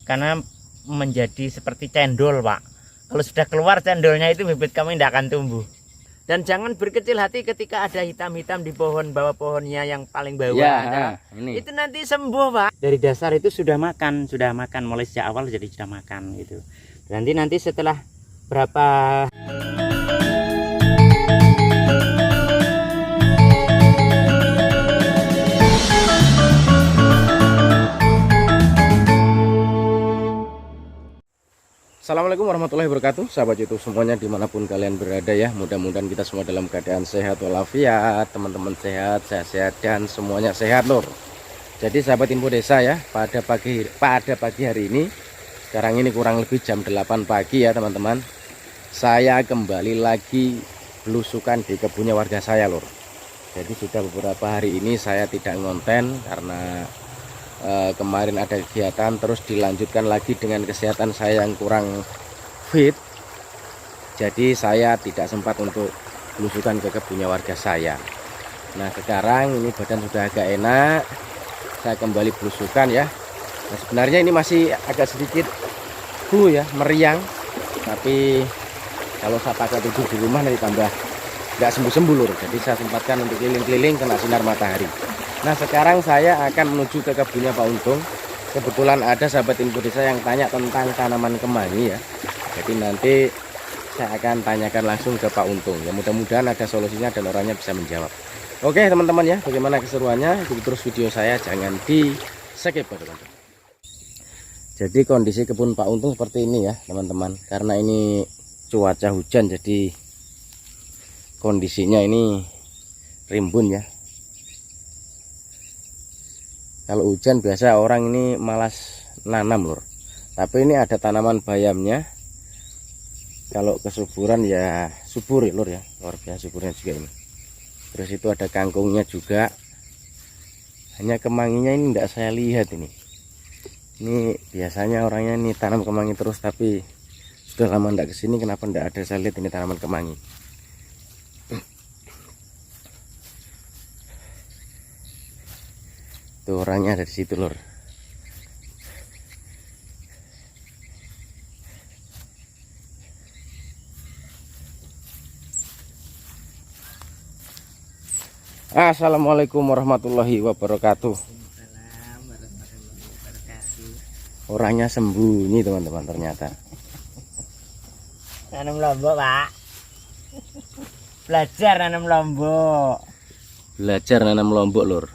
karena menjadi seperti cendol, Pak. Kalau sudah keluar cendolnya itu bibit kami tidak akan tumbuh. Dan jangan berkecil hati ketika ada hitam-hitam di pohon bawah pohonnya yang paling bawah ada. Ini. Itu nanti sembuh, Pak. Dari dasar itu sudah makan mulai sejak awal jadi sudah makan gitu. Nanti setelah berapa Assalamualaikum warahmatullahi wabarakatuh, sahabat YouTube semuanya dimanapun kalian berada ya. Mudah-mudahan kita semua dalam keadaan sehat walafiat, teman-teman sehat dan semuanya sehat lor. Jadi sahabat info desa ya, pada pagi hari ini, sekarang ini kurang lebih jam 8 pagi ya teman-teman, saya kembali lagi belusukan di kebunnya warga saya lor. Jadi sudah beberapa hari ini saya tidak ngonten karena kemarin ada kegiatan, terus dilanjutkan lagi dengan kesehatan saya yang kurang fit. Jadi saya tidak sempat untuk belusukan ke kebunnya warga saya. Nah sekarang ini badan sudah agak enak, saya kembali belusukan ya. Nah, sebenarnya ini masih agak sedikit flu ya, meriang, tapi kalau saya pakai tidur di rumah nanti tambah nggak sembuh-sembuh lur. Jadi saya sempatkan untuk keliling-keliling kena sinar matahari. Nah sekarang saya akan menuju ke kebunnya Pak Untung. Kebetulan ada sahabat info desa yang tanya tentang tanaman kemangi ya. Jadi nanti saya akan tanyakan langsung ke Pak Untung. Ya mudah-mudahan ada solusinya dan orangnya bisa menjawab. Oke teman-teman ya, bagaimana keseruannya? Ikuti terus video saya, jangan di skip teman-teman. Jadi kondisi kebun Pak Untung seperti ini ya teman-teman. Karena ini cuaca hujan, jadi kondisinya ini rimbun ya. Kalau hujan biasa orang ini malas nanam lur. Tapi ini ada tanaman bayamnya. Kalau kesuburan ya subur ya lur ya. Luar biasa suburnya juga ini. Terus itu ada kangkungnya juga. Hanya kemanginya ini tidak saya lihat ini. Ini biasanya orangnya ini tanam kemangi terus, tapi sudah lama tidak kesini, kenapa tidak ada saya lihat ini tanaman kemangi. Tuh orangnya ada di situ lor. Assalamualaikum warahmatullahi wabarakatuh. Orangnya sembunyi teman-teman ternyata. Nanam lombok, Pak. Belajar nanam lombok. Belajar nanam lombok lor.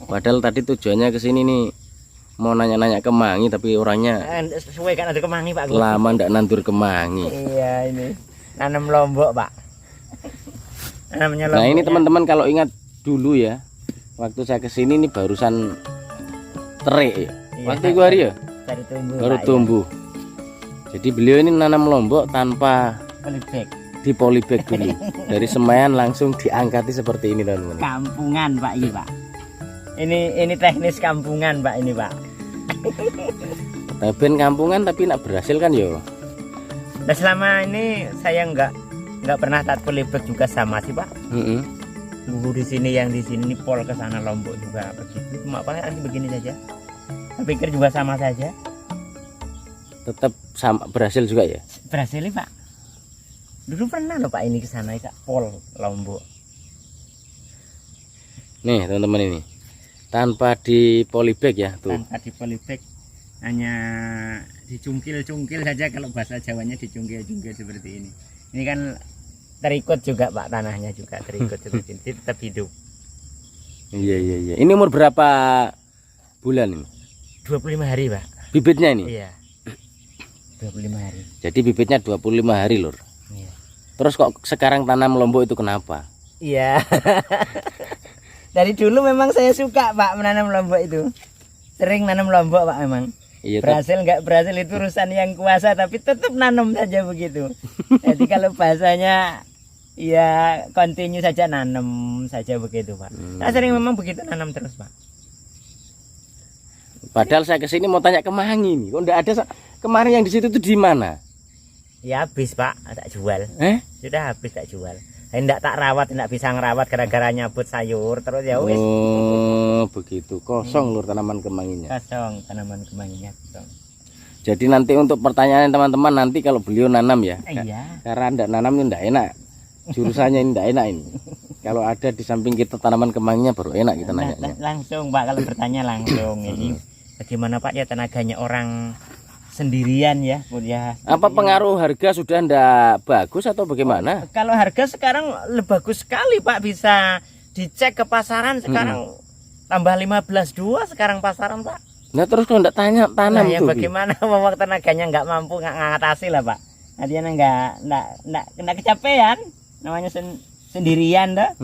Padahal tadi tujuannya ke sini nih mau nanya-nanya kemangi, tapi orangnya sesuai kan ada kemangi Pak. Lama ndak nandur kemangi. Iya ini nanam lombok Pak. Namanya lombok. Nah ini teman-teman kalau ingat dulu ya, waktu saya ke sini nih barusan terik ya. Iya, waktu itu hari ya baru Pak, tumbuh. Ya. Jadi beliau ini nanam lombok tanpa polybag. Di polybag dulu. Dari semaian langsung diangkati seperti ini teman-teman. Kampungan Pak ini Pak. Ini teknis kampungan Pak ini Pak. Tapi kampungan tapi nak berhasil kan yo. Nah selama ini saya nggak pernah tat polybag juga sama sih Pak. Dulu di sini yang di sini pol ke sana lombok juga begitu. Cuma Pak begini saja. Saya pikir juga sama saja. Tetap sama berhasil juga ya. Berhasil Pak. Dulu pernah loh Pak ini ke sana pol lombok. Nih teman-teman ini. Tanpa di polybag ya tuh. Tanpa di polybag, hanya dicungkil-cungkil saja, kalau bahasa Jawanya dicungkil-cungkil seperti ini. Ini kan terikut juga Pak, tanahnya juga terikut seperti ini, tetap hidup. Iya. Ini umur berapa bulan ini? 25 hari Pak. Bibitnya ini? Iya. 25 hari. Jadi bibitnya 25 hari lur. Iya. Terus kok sekarang tanam lombok itu kenapa? Iya. Dari dulu memang saya suka Pak menanam lombok itu. Sering nanam lombok Pak memang. Iya, berhasil nggak berhasil itu urusan yang kuasa, tapi tetap nanam saja begitu. Jadi kalau bahasanya ya continue saja, nanam saja begitu Pak. Saya sering memang begitu nanam terus Pak. Padahal saya kesini mau tanya kemangi nih. Kok enggak ada kemarin yang di situ tuh di mana? Ya habis Pak, tak jual. Sudah habis tak jual. Hendak tak rawat, hendak bisa ngerawat gara-gara nyabut sayur terus ya wis. Oh, begitu. Kosong lur tanaman kemanginya. Kosong tanaman kemanginya kosong. Jadi nanti untuk pertanyaan teman-teman nanti kalau beliau nanam ya. Iya. Karena ndak nanam itu ndak enak. Jurusannya ini ndak enak ini. Kalau ada di samping kita tanaman kemanginya baru enak kita nanya. Langsung Pak, kalau bertanya langsung. Ini bagaimana Pak ya tenaganya orang sendirian ya, Apa pengaruh harga sudah ndak bagus atau bagaimana? Kalau harga sekarang bagus sekali Pak, bisa dicek ke pasaran sekarang tambah 15.2 sekarang pasaran Pak. Nah terus kalau ndak tanam Nah, ya tuh. bagaimana waktu tenaganya nggak mampu ngatasi lah Pak. Artinya nggak kecapean, namanya sendirian dah.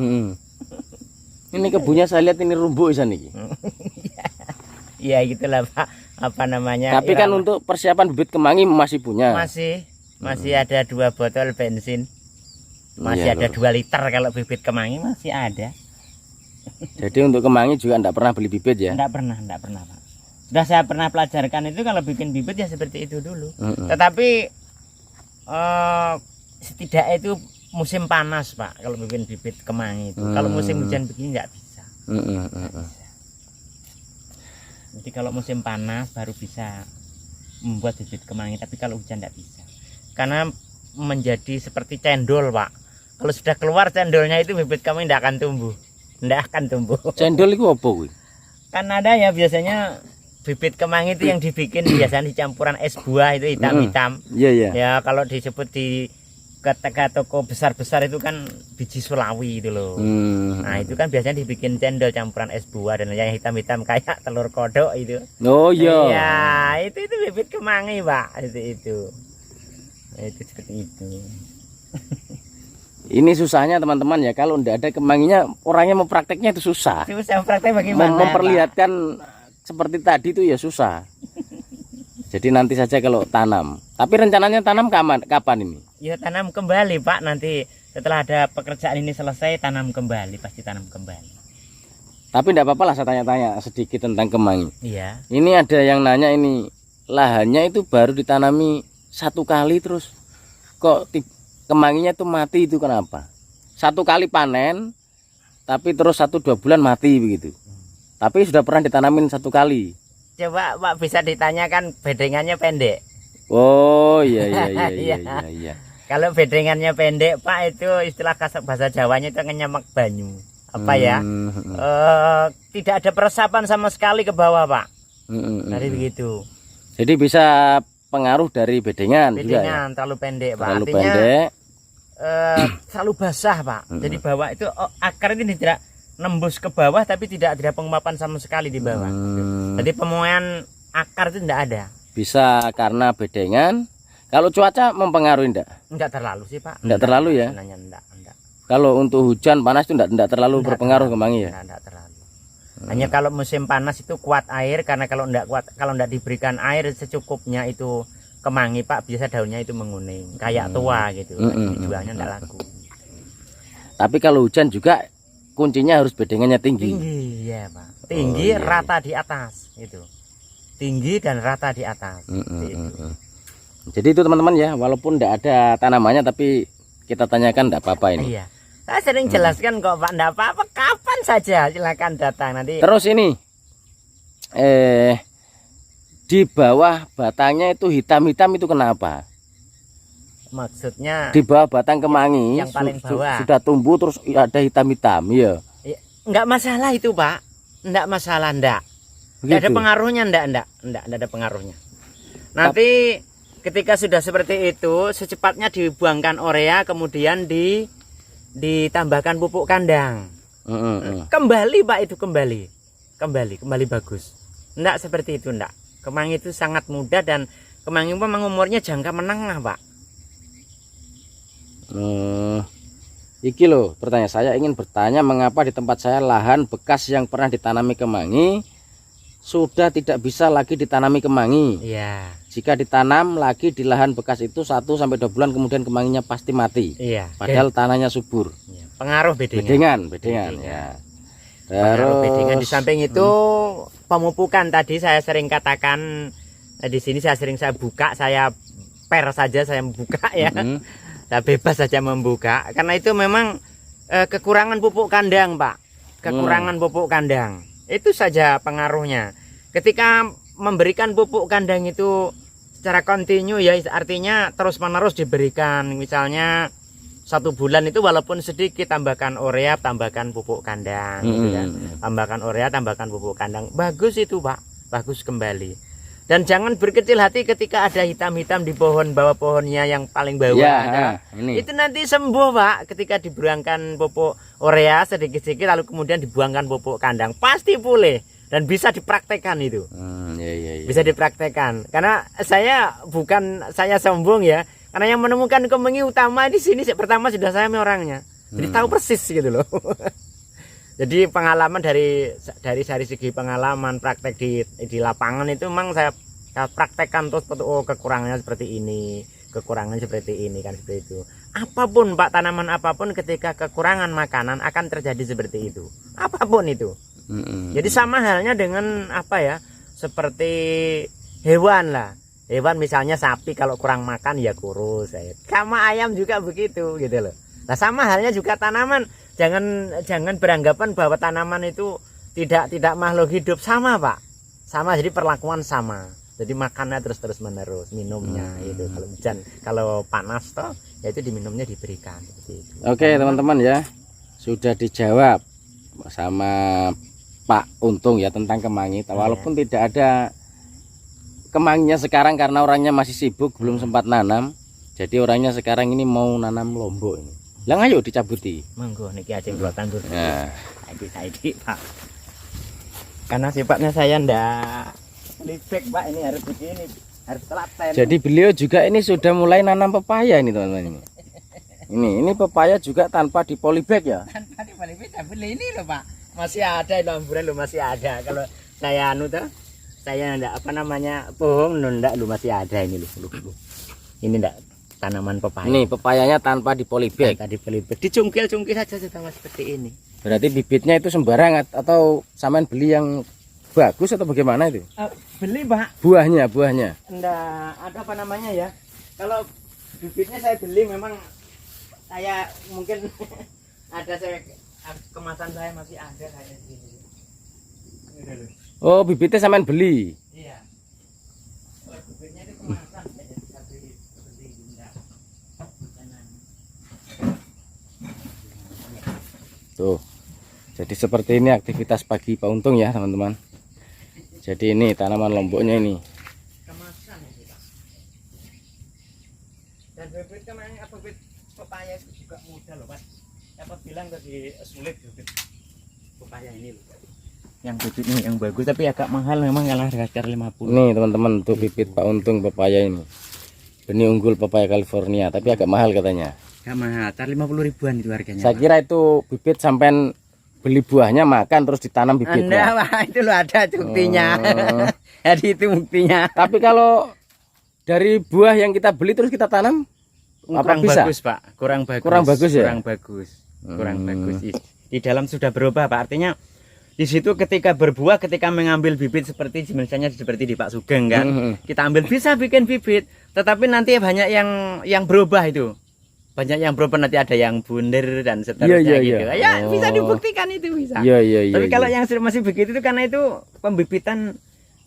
Ini kebunnya saya lihat ini rumbuk isan nih. Iya gitulah Pak. Apa namanya? Tapi kan untuk persiapan bibit kemangi masih punya. Masih ada 2 botol bensin. Masih ada 2 liter kalau bibit kemangi masih ada. Jadi untuk kemangi juga ndak pernah beli bibit ya? Ndak pernah Pak. Sudah saya pernah pelajarkan itu kalau bikin bibit ya seperti itu dulu. Tetapi setidaknya itu musim panas Pak kalau bikin bibit kemangi itu. Kalau musim hujan begini nggak bisa. Jadi kalau musim panas baru bisa membuat bibit kemangi, tapi kalau hujan nggak bisa. Karena menjadi seperti cendol Pak. Kalau sudah keluar cendolnya itu bibit kemangi nggak akan tumbuh. Nggak akan tumbuh. Cendol itu apa kuwi? Kan ada ya biasanya bibit kemangi itu yang dibikin biasanya campuran es buah itu hitam-hitam. Iya. Ya kalau disebut di kata toko besar-besar itu kan biji Sulawi itu loh. Nah itu kan biasanya dibikin cendol campuran es buah dan yang hitam-hitam kayak telur kodok itu. Oh iya. Ya itu bibit kemangi Pak. Itu seperti itu. Ini susahnya teman-teman ya, kalau ndak ada kemanginya orangnya mau prakteknya itu susah. Susah praktek bagaimana? Memperlihatkan seperti tadi itu ya susah. Jadi nanti saja kalau tanam. Tapi rencananya tanam kapan ini? Ya tanam kembali Pak, nanti setelah ada pekerjaan ini selesai tanam kembali, pasti tanam kembali. Tapi enggak apa-apa lah saya tanya-tanya sedikit tentang kemangi. Iya. Ini ada yang nanya ini lahannya itu baru ditanami 1 kali terus kok kemanginya itu mati, itu kenapa? 1 kali panen tapi terus 1-2 bulan mati begitu. Tapi sudah pernah ditanamin 1 kali. Coba Pak bisa ditanyakan bedengannya pendek. Oh iya. Kalau bedengannya pendek Pak, itu istilah bahasa Jawanya itu ngenyemek banyu. Apa ya? Tidak ada peresapan sama sekali ke bawah Pak. Dari begitu. Jadi bisa pengaruh dari bedengan juga ya? Terlalu pendek Pak. Terlalu artinya pendek. Terlalu basah Pak. Jadi bawah itu akar ini tidak nembus ke bawah, tapi tidak ada penguapan sama sekali di bawah. Jadi pemuaian akar itu tidak ada. Bisa karena bedengan. Kalau cuaca mempengaruhi enggak? Enggak terlalu sih Pak. Enggak terlalu ya? Enggak. Kalau untuk hujan panas itu enggak terlalu berpengaruh kemangi ya? Enggak terlalu. Hanya kalau musim panas itu kuat air, karena kalau enggak diberikan air secukupnya itu kemangi Pak, biasa daunnya itu menguning kayak tua gitu. Jualnya enggak laku. Tapi kalau hujan juga kuncinya harus bedengannya tinggi. Tinggi ya Pak. Tinggi rata di atas itu. Tinggi dan rata di atas. Jadi itu teman-teman ya, walaupun enggak ada tanamannya tapi kita tanyakan enggak apa-apa ini. Iya. Saya sering jelaskan kok Pak, enggak apa-apa, kapan saja silakan datang nanti. Terus ini di bawah batangnya itu hitam-hitam itu kenapa? Maksudnya di bawah batang kemangi yang paling bawah sudah tumbuh terus ada hitam-hitam ya. Enggak masalah itu Pak. Enggak masalah, enggak ada pengaruhnya, enggak ada pengaruhnya. Nanti ketika sudah seperti itu secepatnya dibuangkan urea, kemudian ditambahkan pupuk kandang. Kembali Pak, itu kembali bagus. Enggak seperti itu, enggak. Kemangi itu sangat mudah dan kemangi memang umurnya jangka menengah Pak. Iki loh pertanyaan saya, ingin bertanya mengapa di tempat saya lahan bekas yang pernah ditanami kemangi sudah tidak bisa lagi ditanami kemangi. Iya. Jika ditanam lagi di lahan bekas itu 1-2 bulan kemudian kemanginya pasti mati. Iya. Padahal tanahnya subur. Iya. Pengaruh bedengan ya. Pengaruh bedengan. Di samping itu pemupukan tadi saya sering katakan, di sini saya buka, saya per saja saya membuka ya. Saya bebas saja membuka karena itu memang kekurangan pupuk kandang Pak. Kekurangan pupuk kandang. Itu saja pengaruhnya. Ketika memberikan pupuk kandang itu secara kontinu ya, artinya terus-menerus diberikan. Misalnya 1 bulan itu walaupun sedikit tambahkan urea, tambahkan pupuk kandang gitu kan. Tambahkan urea, tambahkan pupuk kandang. Bagus itu, Pak. Bagus kembali. Dan jangan berkecil hati ketika ada hitam-hitam di pohon bawah pohonnya yang paling bawah. Ya, ini. Itu nanti sembuh, Pak, ketika dibuangkan pupuk urea sedikit-sedikit lalu kemudian dibuangkan pupuk kandang. Pasti pulih dan bisa dipraktekkan itu. Ya. Bisa dipraktekkan. Karena saya sombong ya. Karena yang menemukan kemengi utama di sini pertama sudah saya orangnya. Jadi tahu persis gitu loh. Jadi pengalaman dari segi pengalaman praktek di lapangan itu memang saya praktekkan terus, oh kekurangannya seperti ini, kekurangannya seperti ini kan, seperti itu. Apapun Pak, tanaman apapun ketika kekurangan makanan akan terjadi seperti itu. Apapun itu. Jadi sama halnya dengan apa ya? Seperti hewan lah. Hewan misalnya sapi kalau kurang makan ya kurus. Sama ayam juga begitu gitu loh. Nah sama halnya juga tanaman. Jangan beranggapan bahwa tanaman itu tidak makhluk hidup. Sama Pak, sama, jadi perlakuan sama. Jadi makannya terus menerus, minumnya itu kalau hujan, kalau panas toh ya itu diminumnya diberikan seperti itu. Oke teman-teman ya, sudah dijawab sama Pak Untung ya tentang kemangi. Walaupun tidak ada kemanginya sekarang karena orangnya masih sibuk belum sempat nanam. Jadi orangnya sekarang ini mau nanam lombok ini. Lah ayo dicabuti. Monggo niki ajeng kula tandur. Nah, saiki Pak. Karena sifatnya saya ndak libek Pak, ini harus begini, harus telaten. Jadi beliau juga ini sudah mulai nanam pepaya ini teman-teman. Ini pepaya juga tanpa dipolybag ya. Tanpa dipolybag, tapi ini loh Pak. Masih ada lamburan loh, masih ada. Kalau saya saya ndak bohong ndak lu masih ada ini loh. Ini ndak tanaman pepaya. Ini pepayanya tanpa dipolybag. Tadi polybag, dicungkil-cungkil saja sudah seperti ini. Berarti bibitnya itu sembarang atau sampean beli yang bagus atau bagaimana itu? Beli Pak. Buahnya. Ndak ada ya. Kalau bibitnya saya beli, memang saya mungkin ada kemasan saya masih ada kayak gini. Oh, bibitnya sampean beli. Iya. Bibitnya itu kemasan. Tuh, jadi seperti ini aktivitas pagi Pak Untung ya teman-teman. Jadi ini tanaman lomboknya ini. Kemasan ini Pak. Dan bibit kemarin bibit pepaya itu juga mudah loh Pak. Apa bilang tadi sulit bibit pepaya ini loh. Yang bibit ini yang bagus tapi agak mahal memang, kalah harga 50. Nih teman-teman, tuh bibit Pak Untung pepaya ini. Benih unggul pepaya California, tapi agak mahal katanya. Gak mahal, 50 ribuan itu harganya. Saya kira itu bibit sampai beli buahnya makan terus ditanam bibitnya. Anda, Pak, itu lo ada buktinya. Jadi itu buktinya. Tapi kalau dari buah yang kita beli terus kita tanam, apa bisa? Bagus Pak, kurang bagus. Kurang bagus ya? Kurang bagus. Di dalam sudah berubah Pak, artinya di situ ketika berbuah, ketika mengambil bibit seperti misalnya seperti di Pak Sugeng kan, kita ambil bisa bikin bibit, tetapi nanti banyak yang berubah itu. Banyak yang berubah, nanti ada yang bunder dan seterusnya gitu. Ya bisa dibuktikan itu bisa. Tapi kalau yang masih begitu itu karena itu pembibitan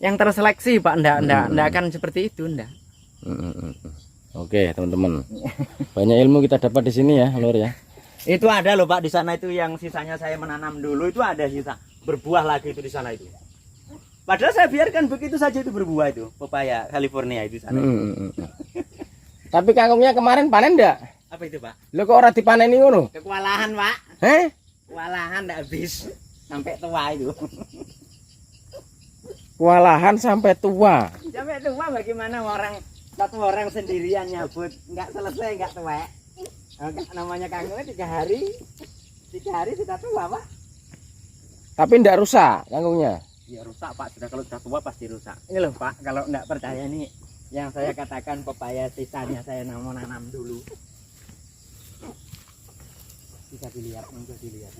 yang terseleksi Pak, ndak akan seperti itu ndak. Oke teman-teman, banyak ilmu kita dapat di sini ya Lur ya. Itu ada loh Pak di sana itu yang sisanya saya menanam dulu, itu ada sisa berbuah lagi itu di sana itu. Padahal saya biarkan begitu saja itu berbuah itu pepaya California itu sana. Tapi kangkungnya kemarin panen ndak? Apa itu Pak? Lo kok ora dipaneni ngono? Kewalahan Pak. Kewalahan ndak habis sampai tua itu. Kewalahan sampai tua. Sampai tua bagaimana satu orang sendirian nyabut, nggak selesai nggak tua. Namanya kangkungnya 3 hari sudah tua Pak. Tapi ndak rusak kangkungnya. Ya rusak Pak, kalau sudah tua pasti rusak. Ini loh Pak, kalau nggak percaya nih yang saya katakan pepaya sisanya saya mau nanam dulu. Bisa dilihat, monggo dilihat.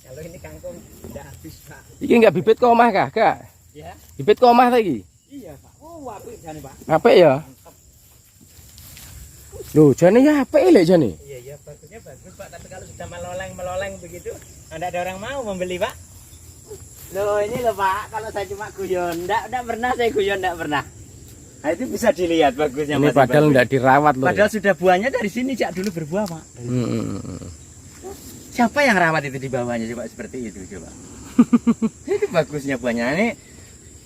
Kalau ini kangkung udah habis Pak. Iki nggak bibit ke omah kah, Kak? Ya. Bibit ke omah lagi? Iya Pak. Oh apik jane Pak. Apik ya? Loh, jane ya apik lek jane. Iya, bagusnya bagus Pak, tapi kalau sudah meloleng begitu, tidak ada orang mau membeli Pak. Loh ini loh Pak, kalau saya cuma guyon, enggak pernah saya guyon, enggak pernah. Nah itu bisa dilihat bagusnya. Ini padahal enggak dirawat loh. Padahal sudah buahnya dari sini jak dulu berbuah Pak. Siapa yang rawat itu di bawahnya coba seperti itu coba. Itu bagusnya buahnya. Ini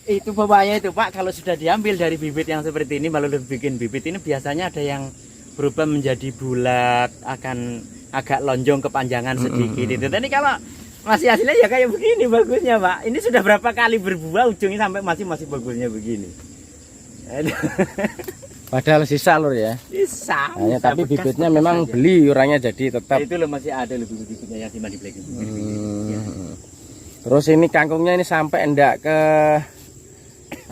itu bawahnya itu Pak, kalau sudah diambil dari bibit yang seperti ini lalu bikin bibit ini biasanya ada yang berubah menjadi bulat, akan agak lonjong kepanjangan sedikit itu. Tapi kalau masih hasilnya ya kayak begini bagusnya Pak. Ini sudah berapa kali berbuah ujungnya sampai masih bagusnya begini. Padahal sisa lur ya. Sisa. Hanya tapi bibitnya memang saja. Beli orangnya jadi tetap. Itu loh masih ada loh bibit-bibitnya yang simpan di belakang. Ya. Terus ini kangkungnya ini sampai enggak ke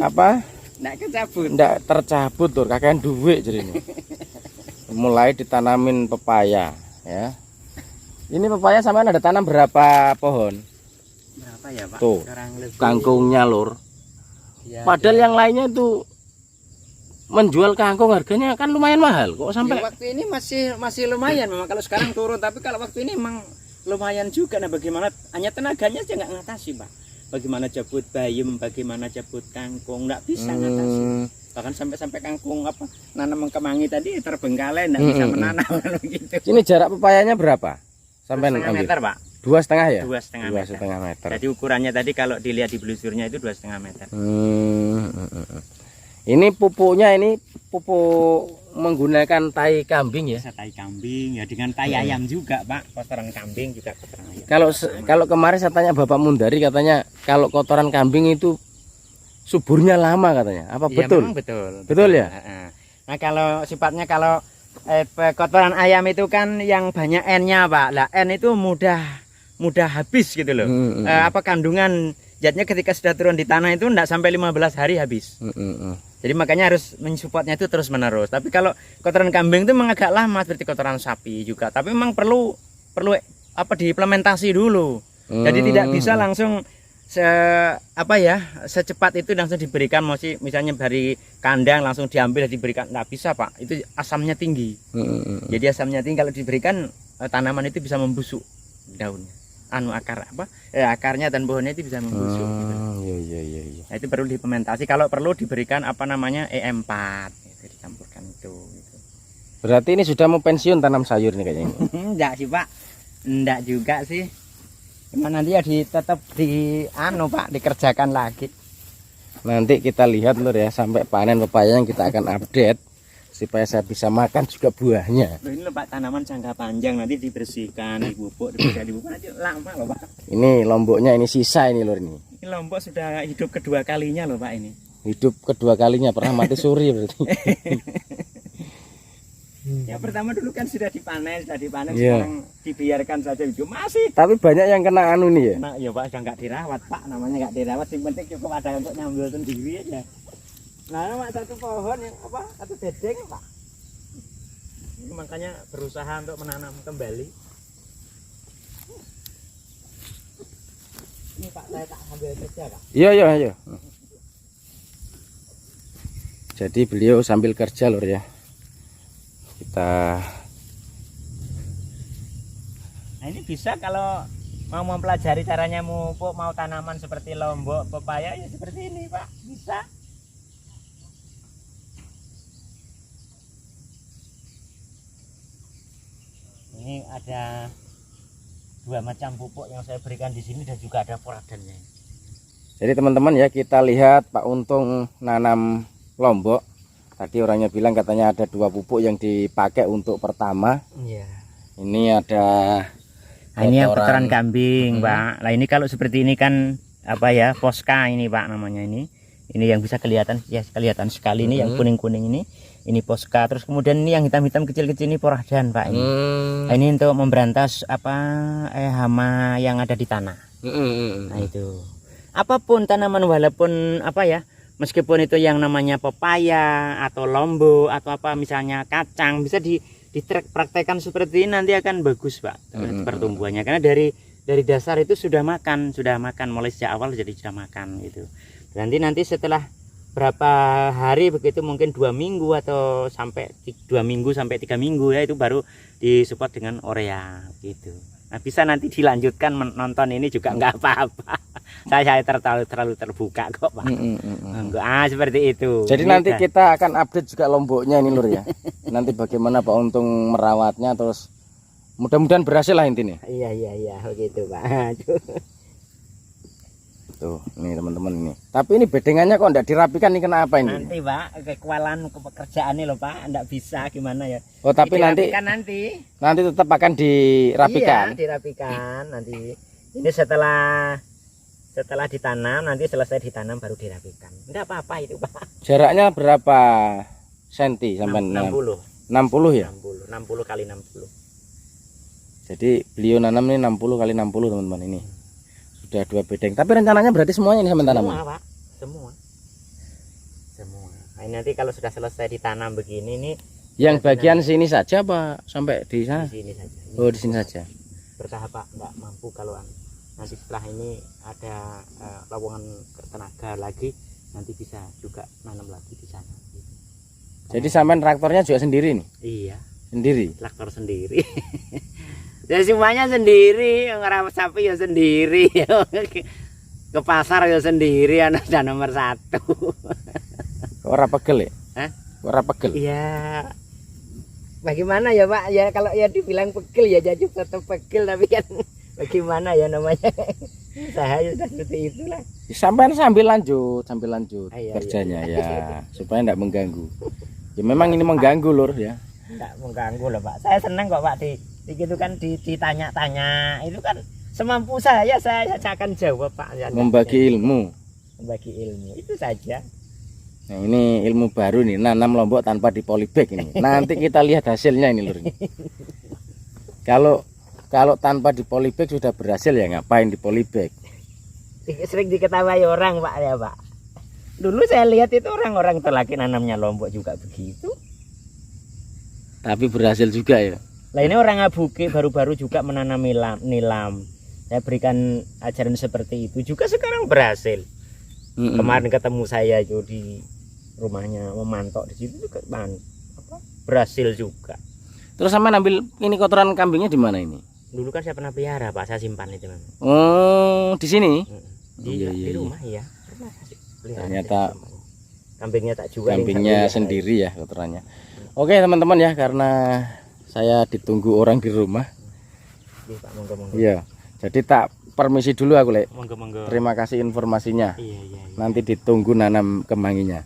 apa? Enggak kecabut. Enggak tercabut lur, kakean duit jadi ini. Mulai ditanamin pepaya ya. Ini pepaya sampean ada tanam berapa pohon? Berapa ya Pak? Tuh, kangkungnya lur. Ya, padahal yang lainnya itu menjual kangkung harganya kan lumayan mahal kok sampai. Ya, waktu ini masih lumayan memang, kalau sekarang turun, tapi kalau waktu ini memang lumayan juga. Nah bagaimana, hanya tenaganya aja nggak ngatasi Pak. Bagaimana cabut bayam, bagaimana cabut kangkung, nggak bisa ngatasi. Bahkan sampai kangkung apa nanam kemangi tadi terbengkalai, nggak bisa menanam gitu. Ini jarak pepayanya berapa? Sampai 2,5 meter Pak. 2,5 ya? 2,5 meter. Jadi ukurannya tadi kalau dilihat di belusurnya itu 2,5 meter. Ini pupuknya ini pupuk menggunakan tai kambing ya? Bisa tai kambing ya, dengan tai ayam juga Pak. Kotoran kambing juga kotoran ayam. Kalau kemarin saya tanya Bapak Mundari, katanya kalau kotoran kambing itu suburnya lama katanya. Apa ya, betul? Betul ya? Nah kalau sifatnya kalau kotoran ayam itu kan yang banyak N-nya Pak. Lah N itu mudah habis gitu loh. Apa kandungan zatnya ketika sudah turun di tanah itu enggak sampai 15 hari habis. Jadi makanya harus mensupportnya itu terus menerus. Tapi kalau kotoran kambing itu memang agak lama, seperti kotoran sapi juga. Tapi memang perlu apa diimplementasi dulu. Jadi tidak bisa langsung secepat itu langsung diberikan, misalnya dari kandang langsung diambil dan diberikan, nggak bisa Pak. Itu asamnya tinggi. Jadi asamnya tinggi, kalau diberikan tanaman itu bisa membusuk daunnya, akarnya dan pohonnya itu bisa membusuk. Gitu. Iya. Nah, itu perlu diimplementasi. Kalau perlu diberikan EM4 itu dicampurkan itu. Berarti ini sudah mau pensiun tanam sayur nih kayaknya. Enggak sih Pak, enggak juga sih. Cuma nanti ya tetap Pak, dikerjakan lagi. Nanti kita lihat lur ya, sampai panen pepaya yang kita akan update supaya saya bisa makan juga buahnya. Loh, ini loh Pak, tanaman jangka panjang, nanti dibersihkan, dibubuk nanti lama loh Pak. Ini lomboknya ini sisa ini lur ini. Ini lombok sudah hidup kedua kalinya loh Pak ini. Hidup kedua kalinya, pernah mati suri berarti. Yang pertama dulu kan sudah dipanen sekarang dibiarkan saja itu masih. Tapi banyak yang kena anu nih ya. Nah, ya Pak, sudah nggak dirawat Pak, namanya nggak dirawat, yang penting cukup ada untuk nyambel sendiri aja. Nah, satu pohon yang satu bedeng Pak. Ini makanya berusaha untuk menanam kembali. Ini Pak, saya tak sambil kerja Pak. Iya. Jadi beliau sambil kerja lur ya. Nah ini bisa kalau mau mempelajari caranya mupuk, mau tanaman seperti lombok, pepaya ya seperti ini Pak, bisa. Ini ada 2 macam pupuk yang saya berikan di sini dan juga ada poradannya. Jadi teman-teman ya, kita lihat Pak Untung nanam lombok. Tadi orangnya bilang katanya ada 2 pupuk yang dipakai untuk pertama. Iya. Ini ada ini yang kotoran kambing, Pak. Nah, ini kalau seperti ini kan Posca ini Pak namanya ini. Ini yang bisa kelihatan kelihatan sekali ini yang kuning-kuning ini. Ini Posca, terus kemudian ini yang hitam-hitam kecil-kecil ini poradan Pak ini. Nah, ini untuk memberantas hama yang ada di tanah. Nah, itu. Apapun tanaman walaupun meskipun itu yang namanya pepaya atau lombok atau misalnya kacang, bisa dipraktekkan seperti ini, nanti akan bagus Pak pertumbuhannya, karena dari dasar itu sudah makan mulai sejak awal, jadi sudah makan gitu. Nanti setelah berapa hari begitu, mungkin 2 minggu atau sampai 2 minggu sampai 3 minggu ya, itu baru disupport dengan urea gitu. Nah, bisa nanti dilanjutkan menonton ini juga nggak apa-apa. Saya terlalu terbuka kok, Pak. Seperti itu. Jadi nanti kita akan update juga lomboknya ini Lur ya. Nanti bagaimana Pak Untung merawatnya, terus mudah-mudahan berhasil lah intinya. Iya begitu, Pak. Tuh, ini teman-teman ini. Tapi ini bedengannya kok enggak dirapikan, ini kenapa ini? Nanti, Pak, kekualan pekerjaan ini loh, Pak. Enggak bisa gimana ya. Oh, tapi nanti tetap akan dirapikan. Iya, dirapikan nanti. Ini setelah ditanam, nanti selesai ditanam baru dirapikan. Enggak apa-apa itu, Pak. Jaraknya berapa senti sampai 60. 60 ya? 60 kali 60. Jadi beliau nanam ini 60 kali 60 teman-teman ini. Sudah 2 bedeng. Tapi rencananya berarti semuanya ini sampai tanam. Semua, Pak. Semua. Nah, nanti kalau sudah selesai ditanam begini nih, yang bagian sini saja Pak, sampai di sana? Di sini saja. Oh, di sini saja. Bertahap, Pak. Enggak mampu kalau nanti setelah ini ada lowongan tenaga lagi, nanti bisa juga nanam lagi di sana. Jadi sampean traktornya juga sendiri nih? Iya. Sendiri. Traktor sendiri. Jadi semuanya sendiri, ngerawat sapi ya sendiri, ke pasar ya sendiri, anak dan nomor 1. Ora pegel ya? Hah? Ora pegel? Iya. Bagaimana ya Pak? Ya kalau ya dibilang pegel ya jadi tetap pegel, tapi kan bagaimana ya namanya? Saya sudah seperti itulah. Sampai sambil lanjut iya, kerjanya ya, supaya tidak mengganggu. Ya memang ini mengganggu Lur ya. Tidak mengganggu loh Pak. Saya senang kok Pak gitu kan ditanya-tanya, itu kan semampu saya akan jawab Pak. Membagi ilmu itu saja. Nah, ini ilmu baru nih, nanam lombok tanpa di polybag ini. Nanti kita lihat hasilnya ini Lur. Kalau tanpa di polybag sudah berhasil, ya ngapain di polybag? Sering diketahui orang Pak ya Pak. Dulu saya lihat itu orang-orang terlaki nanamnya lombok juga begitu. Tapi berhasil juga ya. Lah ini orang Ngabuke baru-baru juga menanam nilam. Saya berikan ajaran seperti itu juga, sekarang berhasil. Kemarin ketemu saya itu di rumahnya, memantau di situ juga berhasil juga. Terus sama ambil ini kotoran kambingnya di mana ini? Dulu kan saya pernah pelihara Pak, saya simpan itu memang. Oh, di sini? Di rumah ya. Ternyata kambingnya tak jual. Kambingnya sendiri ya kotorannya. Oke teman-teman ya, karena saya ditunggu orang di rumah. Iya. Jadi tak permisi dulu aku Lek. Monggo. Terima kasih informasinya. Iya. Nanti ditunggu nanam kemanginya.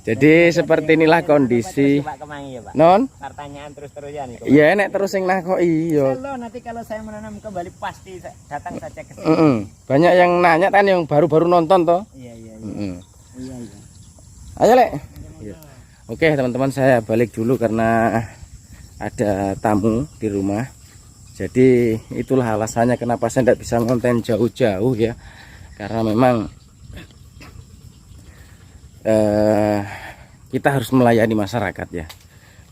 Jadi seperti inilah kondisi. Non? Pertanyaan terus-terusan nih. Iya, nek terus sing nakoki yo. Nanti kalau saya menanam kembali pasti datang saja ke sini. Banyak yang nanya kan, yang baru-baru nonton toh. Iya. Ayo Lek. Oke teman-teman, saya balik dulu karena ada tamu di rumah. Jadi itulah alasannya kenapa saya tidak bisa ngonten jauh-jauh ya, karena memang kita harus melayani masyarakat ya.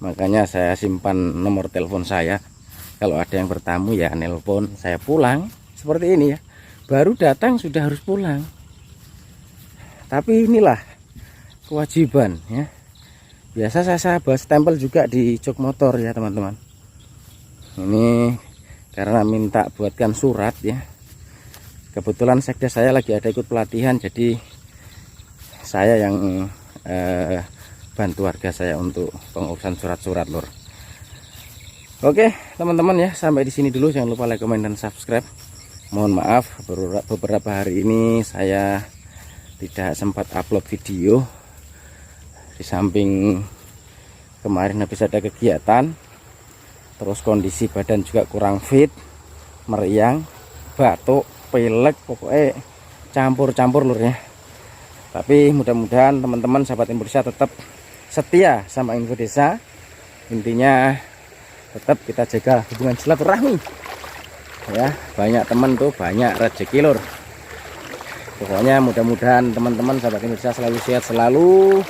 Makanya saya simpan nomor telepon saya. Kalau ada yang bertamu ya nelpon, saya pulang seperti ini ya. Baru datang sudah harus pulang. Tapi inilah kewajiban ya. Biasa saya bawa stempel juga di jok motor ya teman-teman. Ini karena minta buatkan surat ya. Kebetulan sekda saya lagi ada ikut pelatihan, jadi saya yang bantu warga saya untuk pengurusan surat-surat Lur. Oke teman-teman ya, sampai di sini dulu. Jangan lupa like, comment, dan subscribe. Mohon maaf beberapa hari ini saya tidak sempat upload video. Di samping kemarin habis ada kegiatan, terus kondisi badan juga kurang fit, meriang, batuk, pilek, pokoknya campur-campur Lur ya. Tapi mudah-mudahan teman-teman sahabat Indonesia tetap setia sama Info Desa. Intinya tetap kita jaga hubungan silaturahmi ya. Banyak teman tuh banyak rezeki Lur. Pokoknya mudah-mudahan teman-teman sahabat Indonesia selalu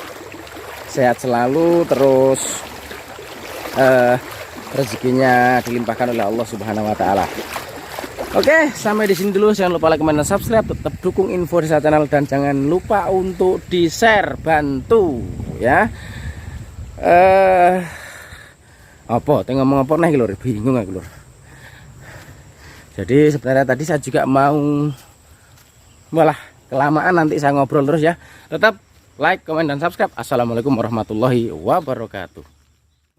sehat selalu, terus rezekinya dilimpahkan oleh Allah Subhanahu wa taala. Oke, sampai di sini dulu. Jangan lupa like, comment, dan subscribe. Tetap dukung info desa channel dan jangan lupa untuk di-share, bantu ya. Apa? Tengok ngomong apa nih lur? Bingung aku lur. Jadi sebenarnya tadi saya juga mau, malah kelamaan nanti saya ngobrol terus ya. Tetap like, comment, dan subscribe. Assalamualaikum warahmatullahi wabarakatuh.